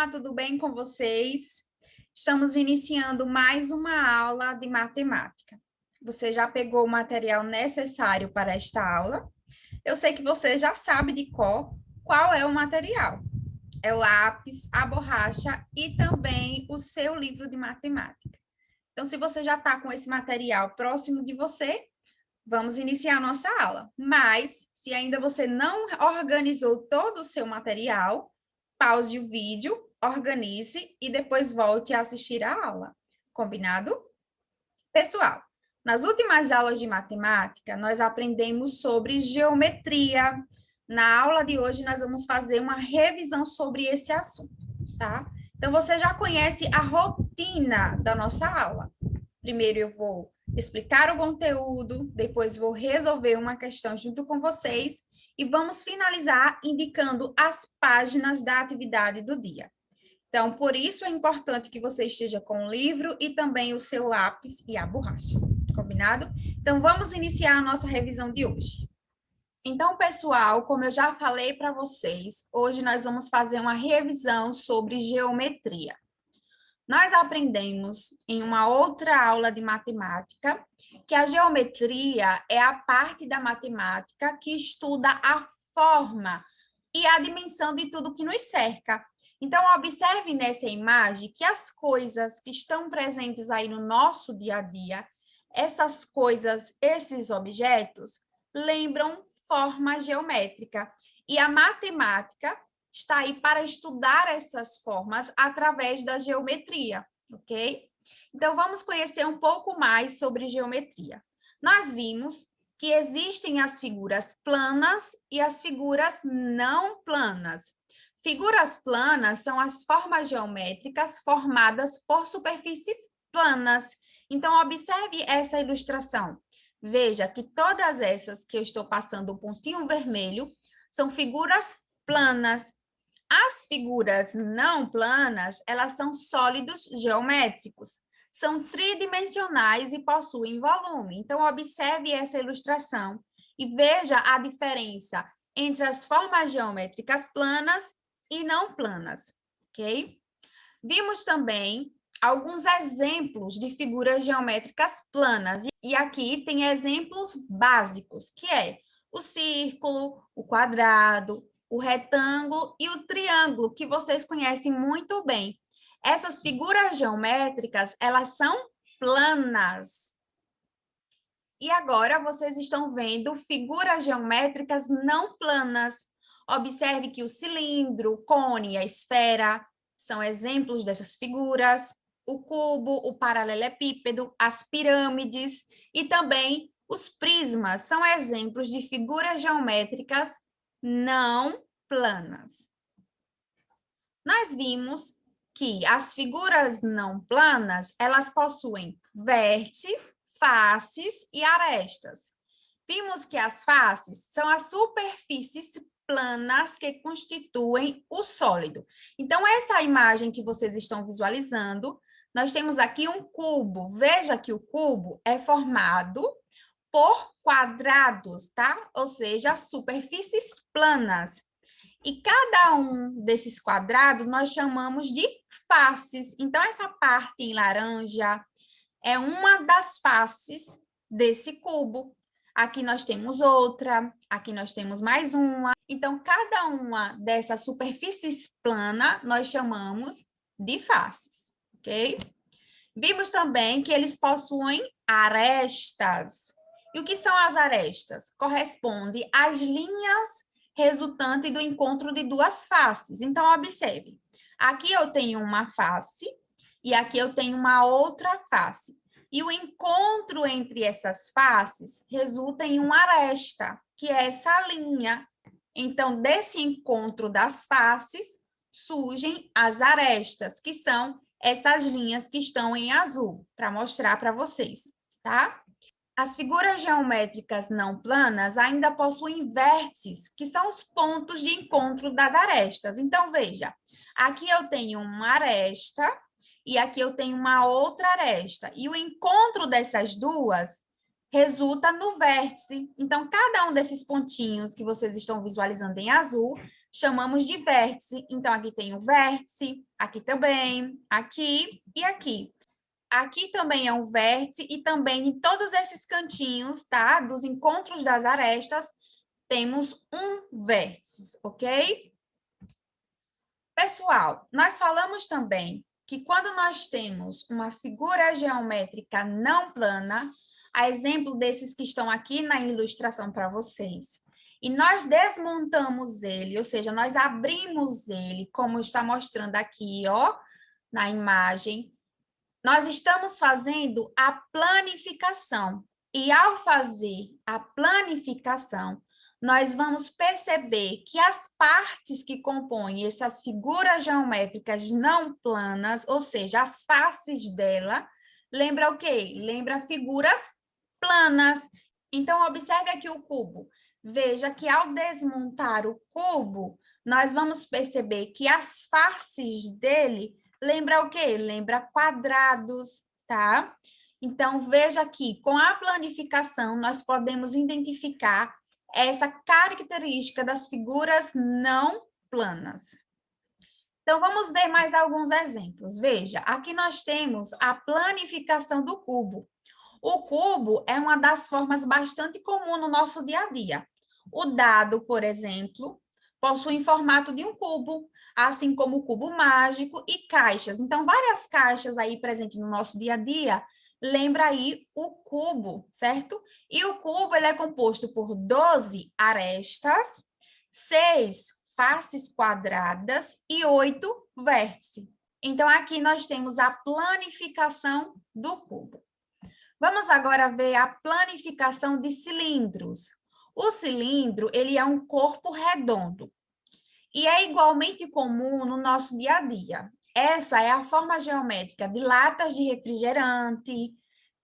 Olá, tudo bem com vocês? Estamos iniciando mais uma aula de matemática. Você já pegou o material necessário para esta aula? Eu sei que você já sabe de cor qual é o material. É o lápis, a borracha e também o seu livro de matemática. Então, se você já está com esse material próximo de você, vamos iniciar a nossa aula. Mas, se ainda você não organizou todo o seu material, pause o vídeo, organize e depois volte a assistir a aula. Combinado? Pessoal, nas últimas aulas de matemática, nós aprendemos sobre geometria. Na aula de hoje, nós vamos fazer uma revisão sobre esse assunto, tá? Então, você já conhece a rotina da nossa aula. Primeiro, eu vou explicar o conteúdo, depois vou resolver uma questão junto com vocês e vamos finalizar indicando as páginas da atividade do dia. Então, por isso é importante que você esteja com o livro e também o seu lápis e a borracha, combinado? Então, vamos iniciar a nossa revisão de hoje. Então, pessoal, como eu já falei para vocês, hoje nós vamos fazer uma revisão sobre geometria. Nós aprendemos em uma outra aula de matemática que a geometria é a parte da matemática que estuda a forma e a dimensão de tudo que nos cerca. Então, observe nessa imagem que as coisas que estão presentes aí no nosso dia a dia, essas coisas, esses objetos, lembram forma geométrica. E a matemática está aí para estudar essas formas através da geometria, ok? Então, vamos conhecer um pouco mais sobre geometria. Nós vimos que existem as figuras planas e as figuras não planas. Figuras planas são as formas geométricas formadas por superfícies planas. Então, observe essa ilustração. Veja que todas essas que eu estou passando o pontinho vermelho são figuras planas. As figuras não planas, elas são sólidos geométricos, são tridimensionais e possuem volume. Então, observe essa ilustração e veja a diferença entre as formas geométricas planas e não planas, ok? Vimos também alguns exemplos de figuras geométricas planas, e aqui tem exemplos básicos, que é o círculo, o quadrado, o retângulo e o triângulo, que vocês conhecem muito bem. Essas figuras geométricas, elas são planas. E agora vocês estão vendo figuras geométricas não planas. Observe que o cilindro, o cone e a esfera são exemplos dessas figuras. O cubo, o paralelepípedo, as pirâmides e também os prismas são exemplos de figuras geométricas não planas. Nós vimos que as figuras não planas, elas possuem vértices, faces e arestas. Vimos que as faces são as superfícies planas que constituem o sólido. Então, essa imagem que vocês estão visualizando, nós temos aqui um cubo. Veja que o cubo é formado por quadrados, tá? Ou seja, superfícies planas. E cada um desses quadrados nós chamamos de faces. Então, essa parte em laranja é uma das faces desse cubo. Aqui nós temos outra, aqui nós temos mais uma. Então, cada uma dessas superfícies planas nós chamamos de faces, ok? Vimos também que eles possuem arestas. E o que são as arestas? Corresponde às linhas resultantes do encontro de duas faces. Então, observe. Aqui eu tenho uma face e aqui eu tenho uma outra face. E o encontro entre essas faces resulta em uma aresta, que é essa linha. Então, desse encontro das faces, surgem as arestas, que são essas linhas que estão em azul, para mostrar para vocês, tá? As figuras geométricas não planas ainda possuem vértices, que são os pontos de encontro das arestas. Então, veja, aqui eu tenho uma aresta e aqui eu tenho uma outra aresta. E o encontro dessas duas resulta no vértice. Então, cada um desses pontinhos que vocês estão visualizando em azul chamamos de vértice. Então, aqui tem o vértice, aqui também, aqui e aqui. Aqui também é um vértice e também em todos esses cantinhos, tá? Dos encontros das arestas, temos um vértice, ok? Pessoal, nós falamos também que quando nós temos uma figura geométrica não plana, a exemplo desses que estão aqui na ilustração para vocês, e nós desmontamos ele, ou seja, nós abrimos ele, como está mostrando aqui, ó, na imagem, nós estamos fazendo a planificação. E ao fazer a planificação, nós vamos perceber que as partes que compõem essas figuras geométricas não planas, ou seja, as faces dela, lembra o quê? Lembra figuras planas. Então, observe aqui o cubo. Veja que ao desmontar o cubo, nós vamos perceber que as faces dele lembra o quê? Lembra quadrados, tá? Então, veja aqui, com a planificação, nós podemos identificar essa característica das figuras não planas. Então, vamos ver mais alguns exemplos. Veja, aqui nós temos a planificação do cubo. O cubo é uma das formas bastante comum no nosso dia a dia. O dado, por exemplo, possui formato de um cubo, assim como o cubo mágico e caixas. Então, várias caixas aí presentes no nosso dia a dia, lembra aí o cubo, certo? E o cubo, ele é composto por 12 arestas, 6 faces quadradas e 8 vértices. Então, aqui nós temos a planificação do cubo. Vamos agora ver a planificação de cilindros. O cilindro, ele é um corpo redondo e é igualmente comum no nosso dia a dia. Essa é a forma geométrica de latas de refrigerante,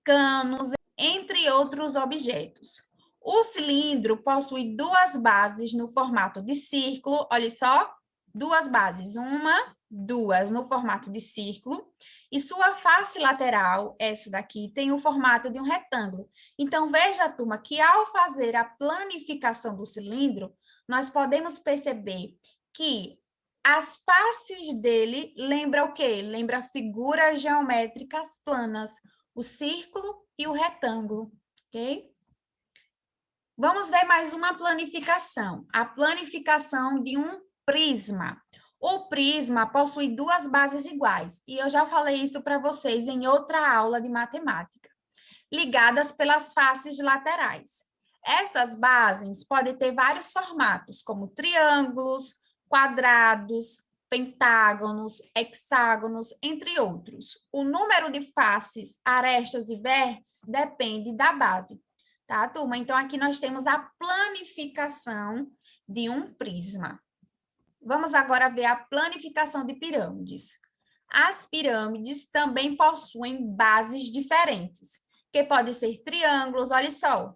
canos, entre outros objetos. O cilindro possui duas bases no formato de círculo, olha só, duas bases, uma, duas no formato de círculo, e sua face lateral, essa daqui, tem o formato de um retângulo. Então, veja, turma, que ao fazer a planificação do cilindro, nós podemos perceber que as faces dele lembram o quê? Lembra figuras geométricas planas, o círculo e o retângulo, ok? Vamos ver mais uma planificação. A planificação de um prisma. O prisma possui duas bases iguais, e eu já falei isso para vocês em outra aula de matemática, ligadas pelas faces laterais. Essas bases podem ter vários formatos, como triângulos, quadrados, pentágonos, hexágonos, entre outros. O número de faces, arestas e vértices depende da base, tá, turma? Então, aqui nós temos a planificação de um prisma. Vamos agora ver a planificação de pirâmides. As pirâmides também possuem bases diferentes, que podem ser triângulos, olha só.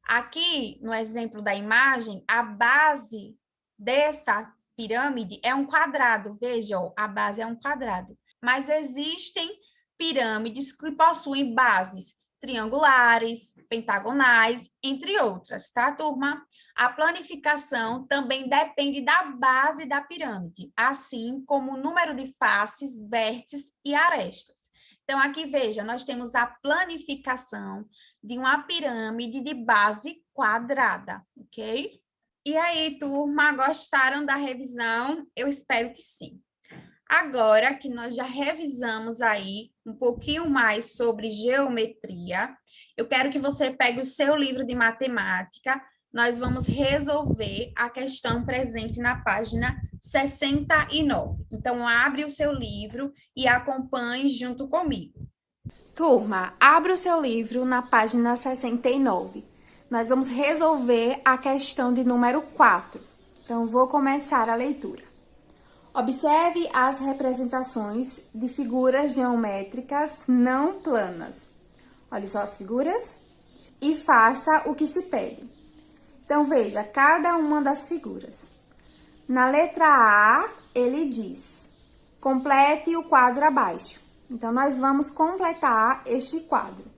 Aqui, no exemplo da imagem, a base dessa pirâmide é um quadrado. Vejam, a base é um quadrado. Mas existem pirâmides que possuem bases triangulares, pentagonais, entre outras, tá, turma? A planificação também depende da base da pirâmide, assim como o número de faces, vértices e arestas. Então, aqui, veja, nós temos a planificação de uma pirâmide de base quadrada, ok? E aí, turma, gostaram da revisão? Eu espero que sim. Agora que nós já revisamos aí um pouquinho mais sobre geometria, eu quero que você pegue o seu livro de matemática. Nós vamos resolver a questão presente na página 69. Então, abre o seu livro e acompanhe junto comigo. Turma, abre o seu livro na página 69. Nós vamos resolver a questão de número 4. Então, vou começar a leitura. Observe as representações de figuras geométricas não planas. Olha só as figuras e faça o que se pede. Então, veja cada uma das figuras. Na letra A, ele diz, complete o quadro abaixo. Então, nós vamos completar este quadro.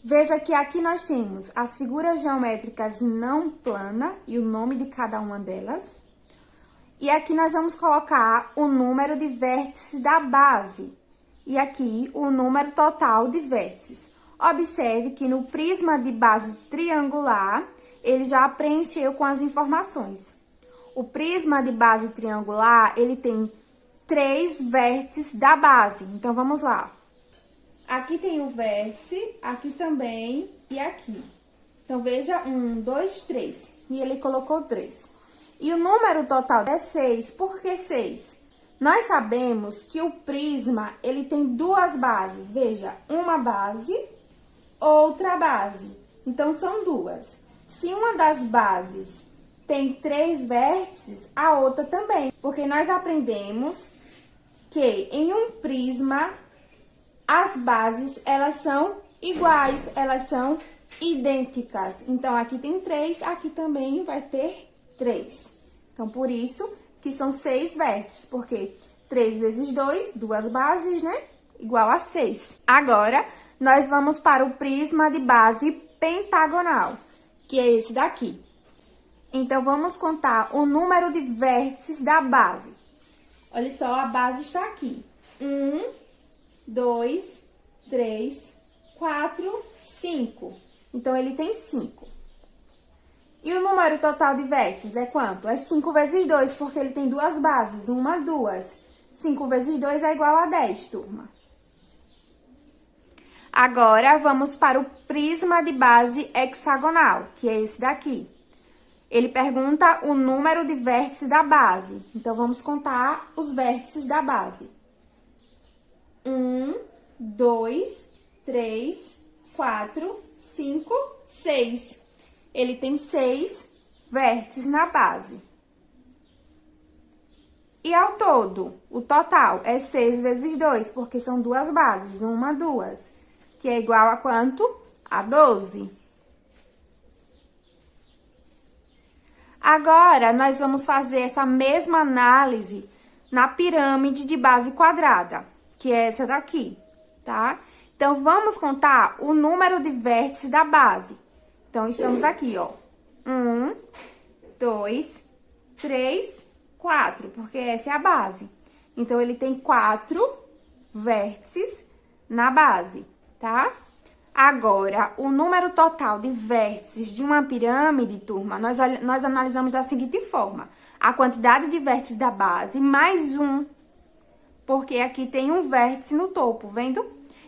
Veja que aqui nós temos as figuras geométricas não plana e o nome de cada uma delas. E aqui nós vamos colocar o número de vértices da base. E aqui o número total de vértices. Observe que no prisma de base triangular, ele já preencheu com as informações. O prisma de base triangular, ele tem 3 vértices da base. Então, vamos lá. Aqui tem o vértice, aqui também e aqui. Então, veja, 1, 2, 3. E ele colocou 3. E o número total é 6. Por que 6? Nós sabemos que o prisma, ele tem 2 bases. Veja, uma base, outra base. Então, são 2. Se uma das bases tem 3 vértices, a outra também. Porque nós aprendemos que em um prisma, as bases, elas são iguais, elas são idênticas. Então, aqui tem 3, aqui também vai ter 3. Então, por isso que são 6 vértices, porque 3 vezes 2, 2 bases, né? Igual a 6. Agora, nós vamos para o prisma de base pentagonal, que é esse daqui. Então, vamos contar o número de vértices da base. Olha só, a base está aqui. 1, 2, 3, 4, 5. Então, ele tem 5. E o número total de vértices é quanto? É 5 vezes 2, porque ele tem 2 bases. 1, 2. 5 vezes 2 é igual a 10, turma. Agora, vamos para o prisma de base hexagonal, que é esse daqui. Ele pergunta o número de vértices da base. Então, vamos contar os vértices da base. 1, 2, 3, 4, 5, 6. Ele tem 6 vértices na base. E ao todo, o total é 6 vezes 2, porque são 2 bases. 1, 2, que é igual a quanto? A 12. Agora, nós vamos fazer essa mesma análise na pirâmide de base quadrada, que é essa daqui, tá? Então, vamos contar o número de vértices da base. Então, estamos aqui, ó. 1, 2, 3, 4, porque essa é a base. Então, ele tem 4 vértices na base, tá? Agora, o número total de vértices de uma pirâmide, turma, nós analisamos da seguinte forma. A quantidade de vértices da base mais 1, porque aqui tem um vértice no topo, vendo?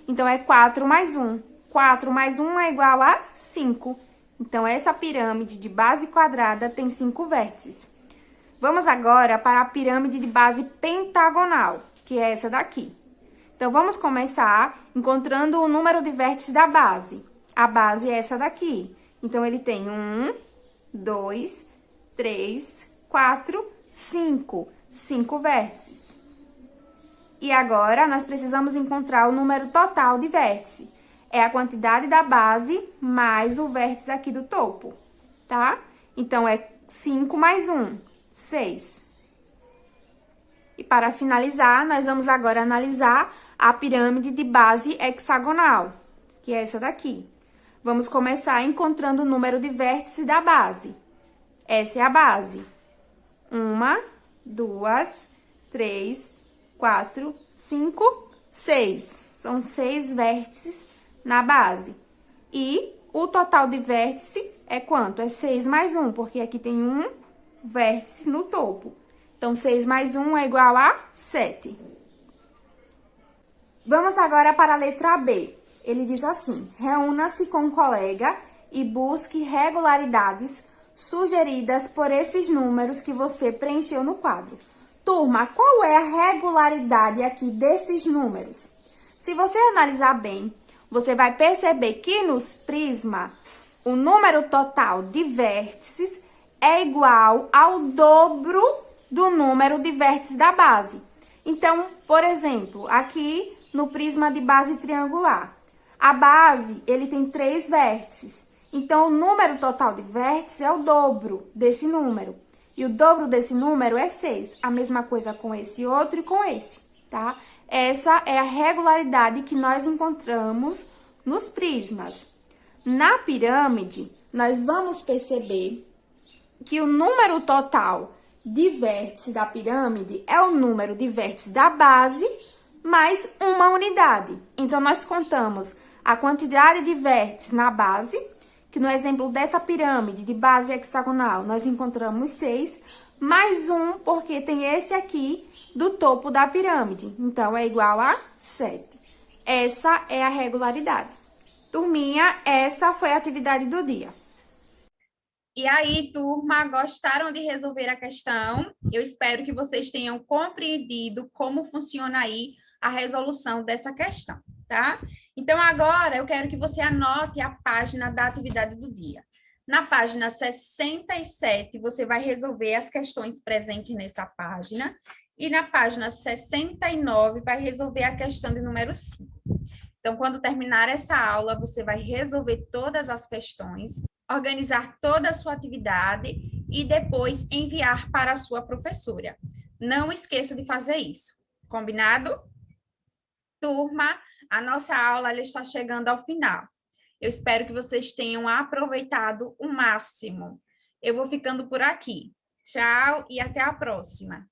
Então, é 4 mais 1. 4 mais 1 é igual a 5. Então, essa pirâmide de base quadrada tem 5 vértices. Vamos agora para a pirâmide de base pentagonal, que é essa daqui. Então, vamos começar encontrando o número de vértices da base. A base é essa daqui. Então, ele tem 1, 2, 3, 4, 5. 5 vértices. E agora, nós precisamos encontrar o número total de vértice. É a quantidade da base mais o vértice aqui do topo, tá? Então, é 5 mais 1, 6. E para finalizar, nós vamos agora analisar a pirâmide de base hexagonal, que é essa daqui. Vamos começar encontrando o número de vértices da base. Essa é a base. 1, 2, 3, 4, 5, 6. São 6 vértices na base. E o total de vértice é quanto? É 6 mais 1, porque aqui tem um vértice no topo. Então, 6 mais 1 é igual a 7. Vamos agora para a letra B. Ele diz assim: reúna-se com um colega e busque regularidades sugeridas por esses números que você preencheu no quadro. Turma, qual é a regularidade aqui desses números? Se você analisar bem, você vai perceber que nos prisma, o número total de vértices é igual ao dobro do número de vértices da base. Então, por exemplo, aqui no prisma de base triangular, a base, ele tem 3 vértices. Então, o número total de vértices é o dobro desse número. E o dobro desse número é 6. A mesma coisa com esse outro e com esse, tá? Essa é a regularidade que nós encontramos nos prismas. Na pirâmide, nós vamos perceber que o número total de vértices da pirâmide é o número de vértices da base mais uma unidade. Então, nós contamos a quantidade de vértices na base, que no exemplo dessa pirâmide de base hexagonal, nós encontramos 6, mais um, porque tem esse aqui do topo da pirâmide. Então, é igual a 7. Essa é a regularidade. Turminha, essa foi a atividade do dia. E aí, turma, gostaram de resolver a questão? Eu espero que vocês tenham compreendido como funciona aí a resolução dessa questão, tá? Então, agora eu quero que você anote a página da atividade do dia. Na página 67, você vai resolver as questões presentes nessa página. E na página 69, vai resolver a questão de número 5. Então, quando terminar essa aula, você vai resolver todas as questões, organizar toda a sua atividade e depois enviar para a sua professora. Não esqueça de fazer isso. Combinado? Turma, a nossa aula ela está chegando ao final. Eu espero que vocês tenham aproveitado o máximo. Eu vou ficando por aqui. Tchau e até a próxima.